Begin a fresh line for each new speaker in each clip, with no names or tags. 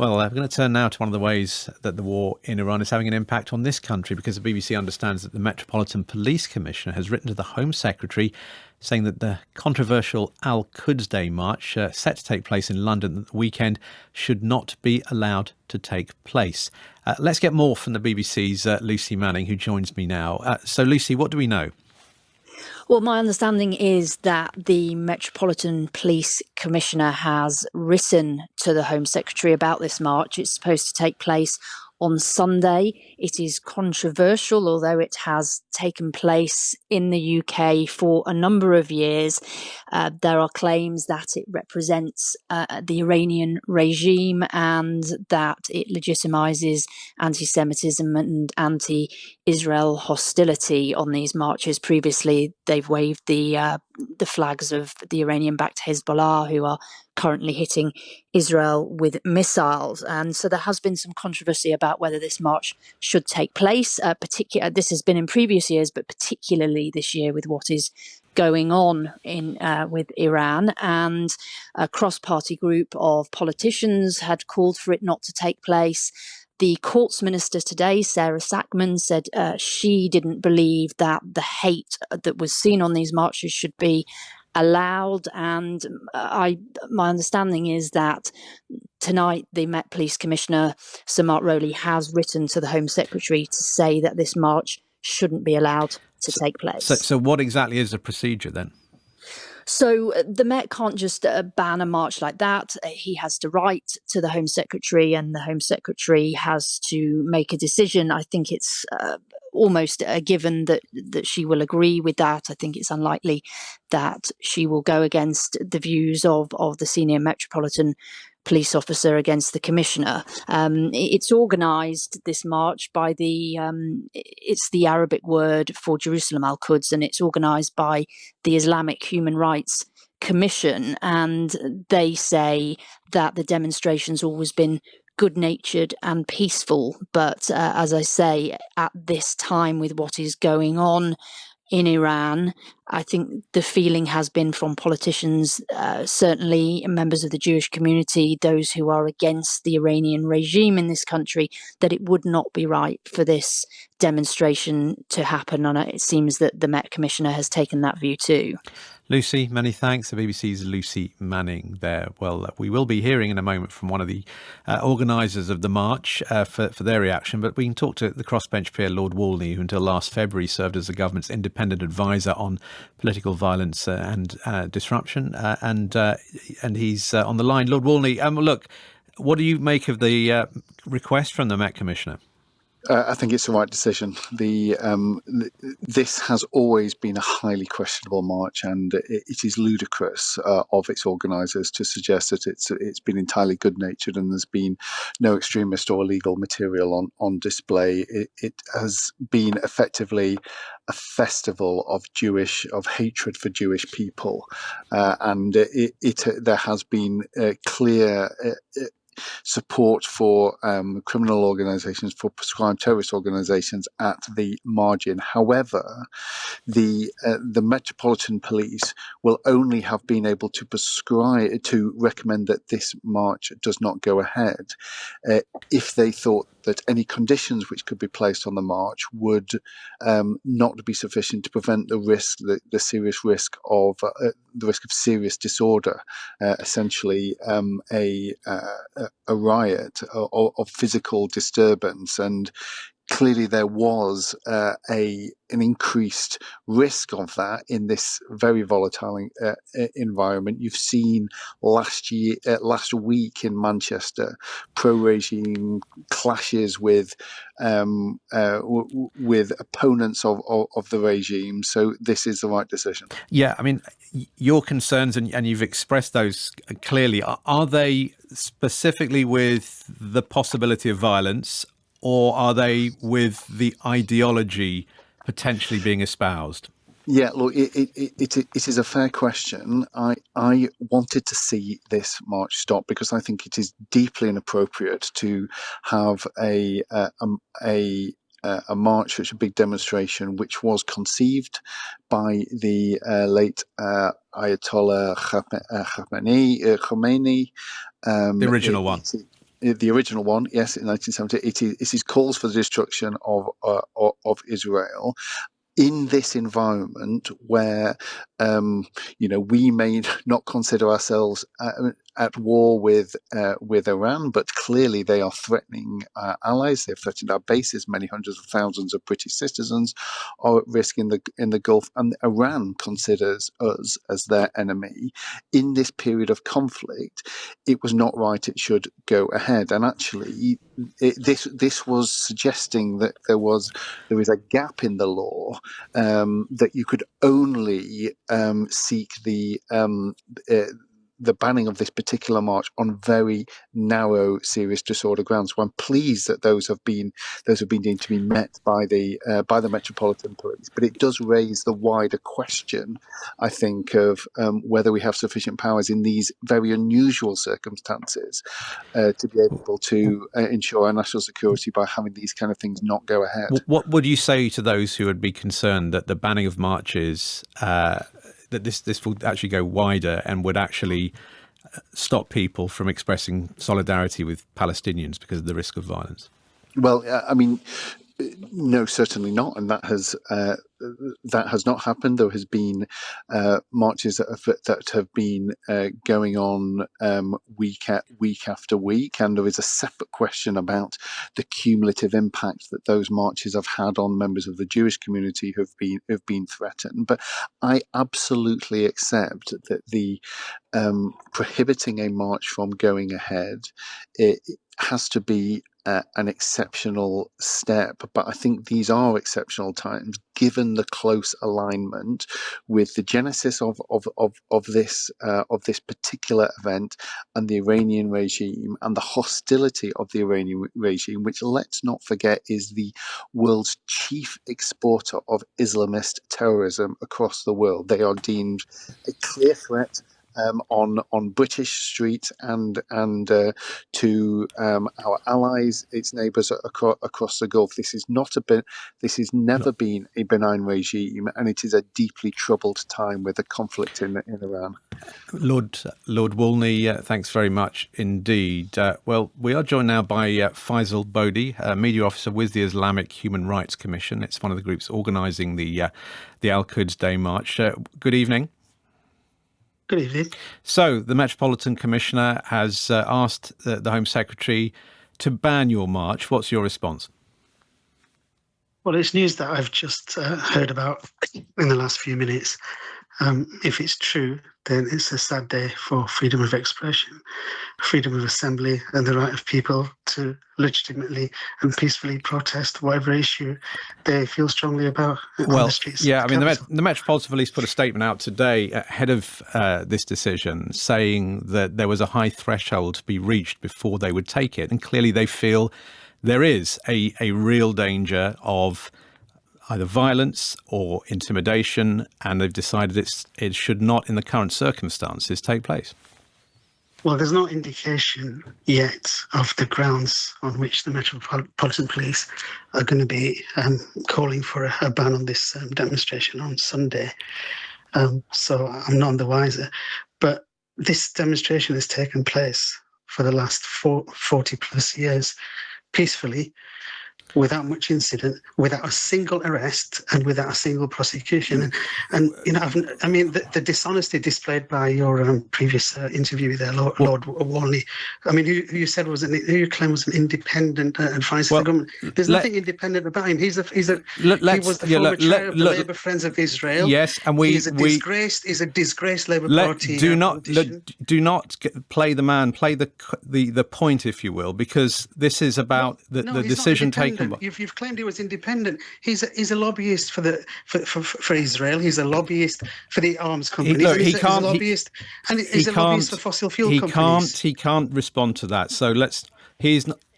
Well, we're going to turn now to one of the ways that the war in Iran is having an impact on this country, because the BBC understands that the Metropolitan Police Commissioner has written to the Home Secretary saying that the controversial Al-Quds Day march set to take place in London at the weekend should not be allowed to take place. Let's get more from the BBC's Lucy Manning, who joins me now. So, Lucy, what do we know?
Well, my understanding is that the Metropolitan Police Commissioner has written to the Home Secretary about this march. It's supposed to take place on Sunday. It is controversial, although it has taken place in the UK for a number of years. There are claims that it represents the Iranian regime and that it legitimizes anti-Semitism and anti-Israel hostility on these marches. Previously, they've waved the flags of the Iranian-backed Hezbollah, who are currently hitting Israel with missiles. And so there has been some controversy about whether this march should take place. This has been in previous years, but particularly this year with what is going on with Iran. And a cross-party group of politicians had called for it not to take place. The courts minister today, Sarah Sackman, said she didn't believe that the hate that was seen on these marches should be allowed. And my understanding is that tonight the Met Police Commissioner, Sir Mark Rowley, has written to the Home Secretary to say that this march shouldn't be allowed to take place.
So what exactly is the procedure then?
So the Met can't just ban a march like that. He has to write to the Home Secretary, and the Home Secretary has to make a decision. I think it's almost a given that she will agree with that. I think it's unlikely that she will go against the views of the senior Metropolitan Police officer against the commissioner. It's organised, this march, by it's the Arabic word for Jerusalem, Al-Quds, and it's organised by the Islamic Human Rights Commission. And they say that the demonstration's always been good-natured and peaceful. But as I say, at this time, with what is going on in Iran, I think the feeling has been from politicians, certainly members of the Jewish community, those who are against the Iranian regime in this country, that it would not be right for this demonstration to happen. And it seems that the Met Commissioner has taken that view too.
Lucy, many thanks. The BBC's Lucy Manning there. Well, we will be hearing in a moment from one of the organisers of the march for their reaction, but we can talk to the crossbench peer Lord Walney, who until last February served as the government's independent advisor on political violence and disruption, and he's on the line. Lord Walney, look, what do you make of the request from the Met Commissioner?
I think it's the right decision. This has always been a highly questionable march, and it is ludicrous of its organisers to suggest that it's been entirely good-natured and there's been no extremist or illegal material on display. It has been effectively a festival of hatred for Jewish people, and there has been clear support for criminal organisations, for prescribed terrorist organisations at the margin. However, the Metropolitan Police will only have been able to recommend that this march does not go ahead if they thought that any conditions which could be placed on the march would not be sufficient to prevent the serious risk of serious disorder, essentially a riot of physical disturbance. And clearly there was an increased risk of that in this very volatile environment. You've seen last week in Manchester, pro-regime clashes with opponents of the regime. So this is the right decision.
Yeah, I mean, your concerns, and you've expressed those clearly, are they specifically with the possibility of violence, or are they with the ideology potentially being espoused?
Yeah, look, it is a fair question. I wanted to see this march stop because I think it is deeply inappropriate to have a march, which a big demonstration, which was conceived by the late Ayatollah Khomeini.
The original one.
the original one, yes, in 1970, it is calls for the destruction of Israel. In this environment where, we may not consider ourselves at war with Iran, but clearly they are threatening our allies. They've threatened our bases. Many hundreds of thousands of British citizens are at risk in the Gulf, and Iran considers us as their enemy. In this period of conflict, it was not right. It should go ahead. And actually, this was suggesting that there is a gap in the law, that you could only seek the banning of this particular march on very narrow serious disorder grounds. So I'm pleased that those have been deemed to be met by the Metropolitan Police. But it does raise the wider question, I think, of whether we have sufficient powers in these very unusual circumstances to be able to ensure our national security by having these kind of things not go ahead.
What would you say to those who would be concerned that the banning of marches, that this will actually go wider and would actually stop people from expressing solidarity with Palestinians because of the risk of violence?
Well, no, certainly not, and that has not happened. There has been marches that have been going on week after week, and there is a separate question about the cumulative impact that those marches have had on members of the Jewish community who have been threatened. But I absolutely accept that the prohibiting a march from going ahead, it has to be an exceptional step, but I think these are exceptional times given the close alignment with the genesis of this particular event and the Iranian regime and the hostility of the Iranian regime, which, let's not forget, is the world's chief exporter of Islamist terrorism across the world. They are deemed a clear threat on British streets and to our allies, its neighbours across the Gulf. This has never been a benign regime, and it is a deeply troubled time with the conflict in Iran.
Lord Walney, thanks very much indeed. Well, we are joined now by Faisal Bodi, media officer with the Islamic Human Rights Commission. It's one of the groups organising the Al-Quds Day March. Good evening.
Good evening.
So the Metropolitan Commissioner has asked the Home Secretary to ban your march. What's your response?
Well, it's news that I've just heard about in the last few minutes. If it's true, then it's a sad day for freedom of expression, freedom of assembly, and the right of people to legitimately and peacefully protest whatever issue they feel strongly about on the streets.
Yeah, I mean, the Metropolitan Police put a statement out today ahead of this decision saying that there was a high threshold to be reached before they would take it. And clearly they feel there is a real danger of either violence or intimidation, and they've decided it should not, in the current circumstances, take place.
Well, there's no indication yet of the grounds on which the Metropolitan Police are going to be calling for a ban on this demonstration on Sunday. So I'm none the wiser. But this demonstration has taken place for the last 40 plus years peacefully, without much incident, without a single arrest, and without a single prosecution. And the dishonesty displayed by your previous interview there, Lord Walney. I mean, who you said who you claim was an independent advisor to the government. There's nothing independent about him. He was the former chair of the Labour Friends of Israel.
Yes, and he's
a disgraced Labour Party.
Do not play the man, play the point, if you will, because this is about the decision taken.
You've claimed he was independent. He's a lobbyist for Israel. He's a lobbyist for the arms companies. He's a lobbyist for fossil fuel companies.
He can't respond to that. So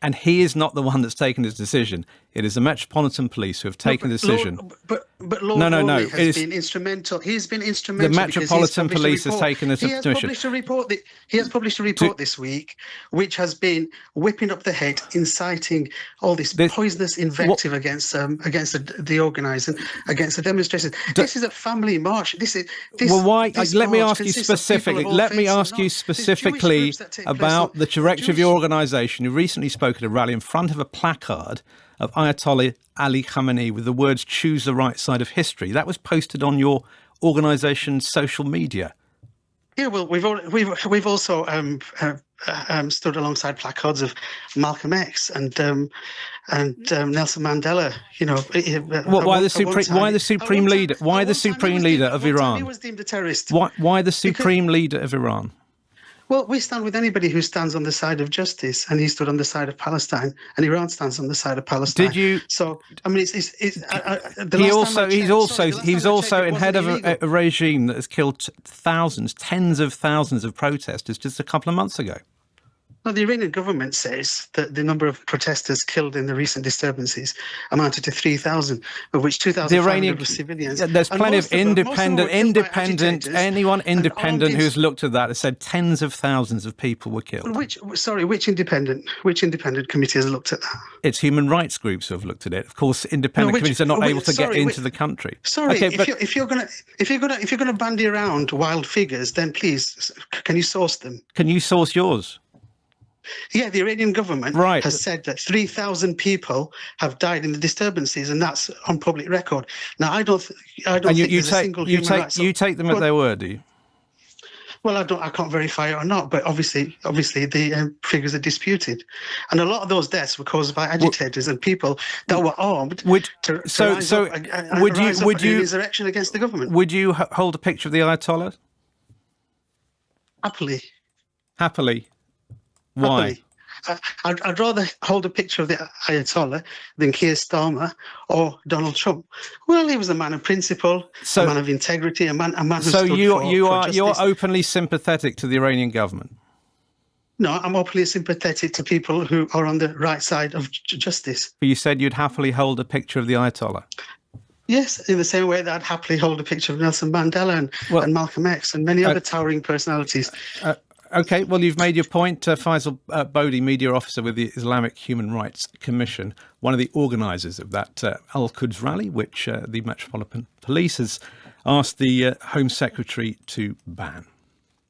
And he is not the one that's taken this decision. It is the Metropolitan Police who have taken the decision.
But Lord
No.
Walney
It
has
is
been instrumental. He's been instrumental.
the Metropolitan Police has taken this
He has
decision.
published a report. He has published a report this week, which has been whipping up the head, inciting all this poisonous invective against the organising, against the demonstration. This is a family march.
Well, why? Let me ask you specifically. Let me ask you specifically about the director of your organisation, who recently spoke at a rally in front of a placard of Ayatollah Ali Khamenei with the words "Choose the right side of history." That was posted on your organisation's social media.
Yeah, well, we've also stood alongside placards of Malcolm X and Nelson Mandela. You know,
why the supreme leader? Why the supreme leader of Iran?
He was deemed a terrorist.
Why the supreme leader of Iran?
Well, we stand with anybody who stands on the side of justice, and he stood on the side of Palestine, and Iran stands on the side of Palestine.
Did you?
So, I mean,
He's also in head of a regime that has killed tens of thousands of protesters just a couple of months ago.
No, the Iranian government says that the number of protesters killed in the recent disturbances amounted to 3,000, of which 2,500 were civilians.
There's plenty of independent anyone independent who's looked at that has said tens of thousands of people were killed.
Which independent committee has looked at that?
It's human rights groups who have looked at it. Of course, independent committees are not able to get into the country.
Sorry, okay, if you're gonna bandy around wild figures, then please, can you source them?
Can you source yours?
Yeah, the Iranian government has said that 3,000 people have died in the disturbances, and that's on public record. Now, I don't think there's a single human rights.
You take them at their word, do you?
Well, I can't verify it or not, but obviously the figures are disputed, and a lot of those deaths were caused by agitators and people that were armed to rise up in insurrection against the government.
Would you hold a picture of the Ayatollah? Happily. Why?
I'd rather hold a picture of the Ayatollah than Keir Starmer or Donald Trump. Well, he was a man of principle, a man of integrity, a man who stood for justice.
You're openly sympathetic to the Iranian government?
No, I'm openly sympathetic to people who are on the right side of justice.
But you said you'd happily hold a picture of the Ayatollah.
Yes, in the same way that I'd happily hold a picture of Nelson Mandela and Malcolm X and many other towering personalities.
Okay, well, you've made your point. Faisal Bodi, media officer with the Islamic Human Rights Commission, one of the organisers of that Al-Quds rally, which the Metropolitan Police has asked the Home Secretary to ban.